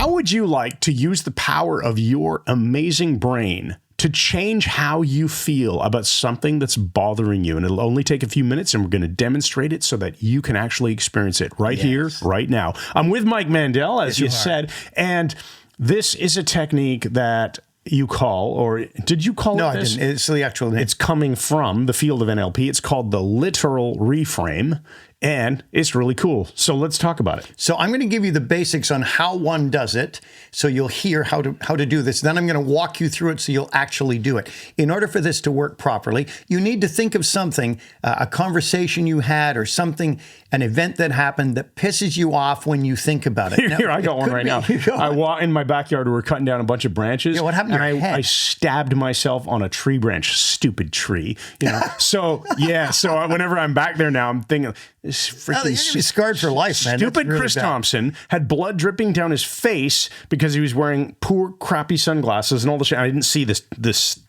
How would you like to use the power of your amazing brain to change how you feel about something that's bothering you? And it'll only take a few minutes, and we're going to demonstrate it so that you can actually experience it right here, right now. I'm with Mike Mandel, as you said, and this is a technique that you call, or did you call it this? No, I didn't. It's the actual name. It's coming from the field of NLP. It's called the literal reframe, and it's really cool. So let's talk about it. So I'm going to give you the basics on how one does it, so you'll hear how to do this. Then I'm going to walk you through it so you'll actually do it. In order for this to work properly, you need to think of something, a conversation you had or something, an event that happened that pisses you off when you think about it. Here, I got one right now. I walk in my backyard. We were cutting down a bunch of branches. Yeah, what happened to your head? I stabbed myself on a tree branch. Stupid tree. You know. So whenever I'm back there now, I'm thinking, this freaking you're gonna be scarred for life, man. Stupid really Chris bad. Thompson had blood dripping down his face because he was wearing poor, crappy sunglasses and all the shit. I didn't see this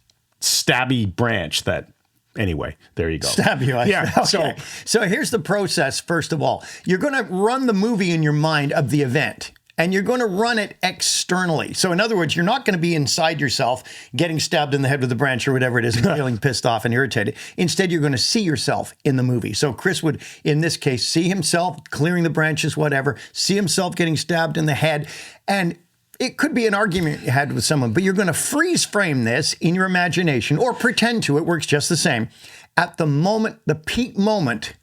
stabby branch that. Anyway, there you go. Stab you. Yeah. Okay. So here's the process. First of all, you're going to run the movie in your mind of the event, and you're going to run it externally. So in other words, you're not going to be inside yourself getting stabbed in the head with a branch or whatever it is and feeling pissed off and irritated. Instead, you're going to see yourself in the movie. So Chris would, in this case, see himself clearing the branches, whatever, see himself getting stabbed in the head, and it could be an argument you had with someone, but you're going to freeze frame this in your imagination or pretend to. It works just the same. At the moment, the peak moment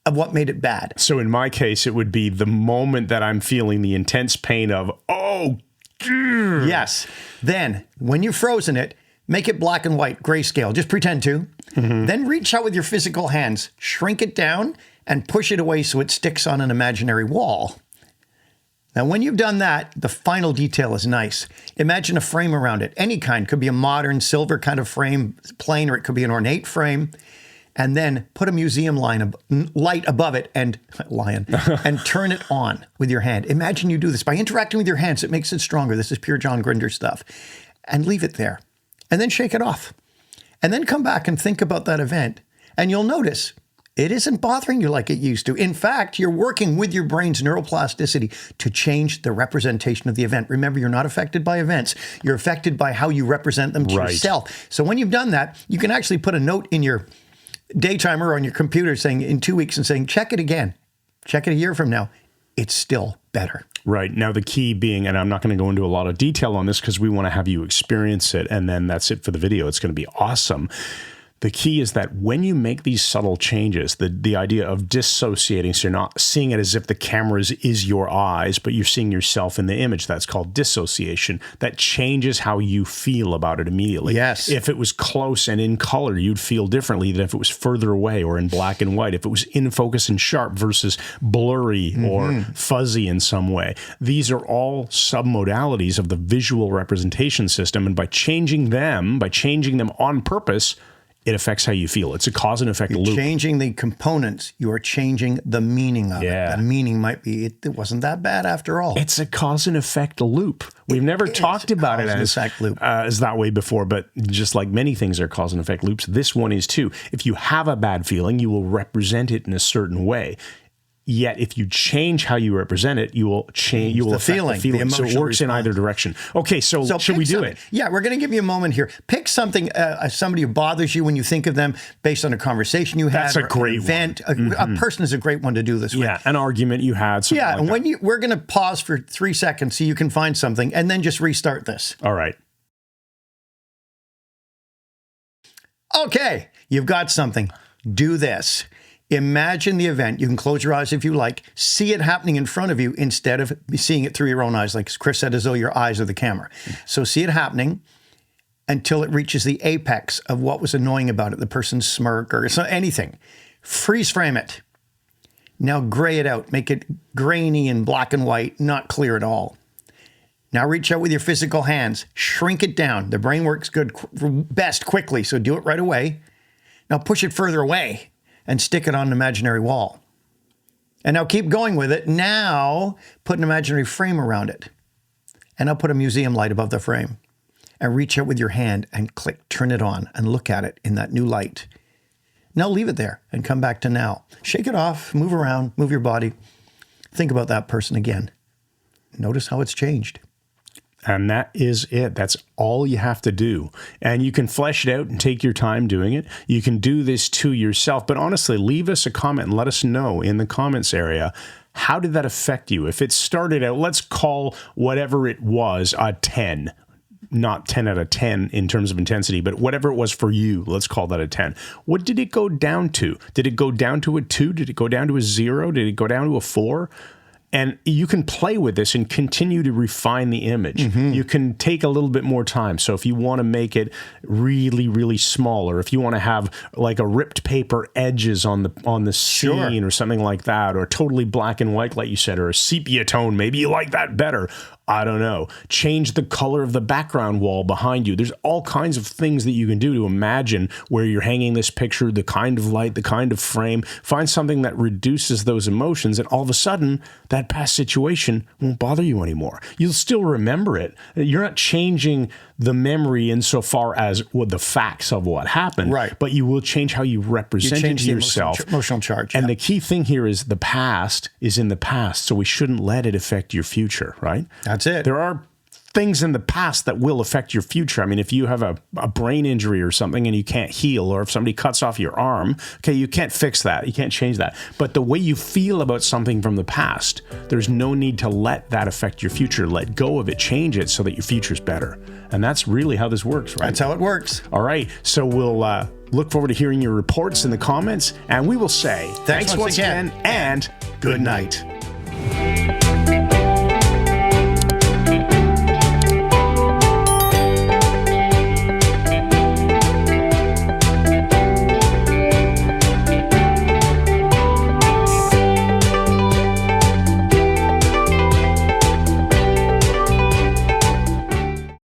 of what made it bad. So in my case, it would be the moment that I'm feeling the intense pain of, Yes. Then, when you've frozen it, make it black and white, grayscale. Just pretend to. Then reach out with your physical hands, shrink it down, and push it away so it sticks on an imaginary wall. Now, when you've done that, the final detail is nice. Imagine a frame around it. Any kind. Could be a modern silver kind of frame, plain, or it could be an ornate frame. And then put a museum light above it and turn it on with your hand. Imagine you do this. By interacting with your hands, it makes it stronger. This is pure John Grinder stuff. And leave it there. And then shake it off. And then come back and think about that event. And you'll notice it isn't bothering you like it used to. In fact, you're working with your brain's neuroplasticity to change the representation of the event. Remember, you're not affected by events. You're affected by how you represent them to yourself. So when you've done that, you can actually put a note in your day timer on your computer saying in 2 weeks and saying, check it again. Check it a year from now. It's still better. Right. Now, the key being, and I'm not going to go into a lot of detail on this because we want to have you experience it, and then that's it for the video. It's going to be awesome. The key is that when you make these subtle changes, the idea of dissociating, so you're not seeing it as if the camera is your eyes, but you're seeing yourself in the image. That's called dissociation. That changes how you feel about it immediately. Yes. If it was close and in color, you'd feel differently than if it was further away or in black and white. If it was in focus and sharp versus blurry or fuzzy in some way. These are all submodalities of the visual representation system. And by changing them on purpose, it affects how you feel. It's a cause and effect loop. Changing the components, you are changing the meaning of it. The meaning might be, it wasn't that bad after all. It's a cause and effect loop. We've never talked about it as that way before, but just like many things are cause and effect loops, this one is too. If you have a bad feeling, you will represent it in a certain way. Yet, if you change how you represent it, you will change. You will affect the feeling. So it works in either direction. Okay, so should we do it? Yeah, we're going to give you a moment here. Pick something, somebody who bothers you when you think of them, based on a conversation you had. That's a great event. A person is a great one to do this with. Yeah, an argument you had. Yeah, and we're going to pause for 3 seconds so you can find something, and then just restart this. All right. Okay, you've got something. Do this. Imagine the event. You can close your eyes if you like. See it happening in front of you instead of seeing it through your own eyes, like Chris said, as though your eyes are the camera. So see it happening until it reaches the apex of what was annoying about it, the person's smirk or anything. Freeze frame it. Now gray it out. Make it grainy and black and white, not clear at all. Now reach out with your physical hands. Shrink it down. The brain works best quickly, so do it right away. Now push it further away and stick it on an imaginary wall. And now keep going with it. Now put an imaginary frame around it. And now put a museum light above the frame. And reach out with your hand and click, turn it on, and look at it in that new light. Now leave it there and come back to now. Shake it off, move around, move your body. Think about that person again. Notice how it's changed. And that is it. That's all you have to do. And you can flesh it out and take your time doing it. You can do this to yourself. But honestly, leave us a comment and let us know in the comments area, how did that affect you? If it started out, let's call whatever it was a 10. Not 10 out of 10 in terms of intensity, but whatever it was for you, let's call that a 10. What did it go down to? Did it go down to a 2? Did it go down to a 0? Did it go down to a 4? And you can play with this and continue to refine the image. You can take a little bit more time. So if you want to make it really, really small, or if you want to have like a ripped paper edges on the scene or something like that, or totally black and white, like you said, or a sepia tone, maybe you like that better. I don't know. Change the color of the background wall behind you. There's all kinds of things that you can do to imagine where you're hanging this picture, the kind of light, the kind of frame. Find something that reduces those emotions, and all of a sudden, that past situation won't bother you anymore. You'll still remember it. You're not changing the memory insofar as the facts of what happened, right? But you will change how you represent it to yourself. Emotional charge. And the key thing here is the past is in the past, so we shouldn't let it affect your future, right? That's it. There are things in the past that will affect your future. I mean, if you have a brain injury or something and you can't heal, or if somebody cuts off your arm, okay, you can't fix that. You can't change that. But the way you feel about something from the past, there's no need to let that affect your future. Let go of it, change it so that your future's better. And that's really how this works, right? That's how it works. All right. So we'll look forward to hearing your reports in the comments, and we will say thanks once again and good night.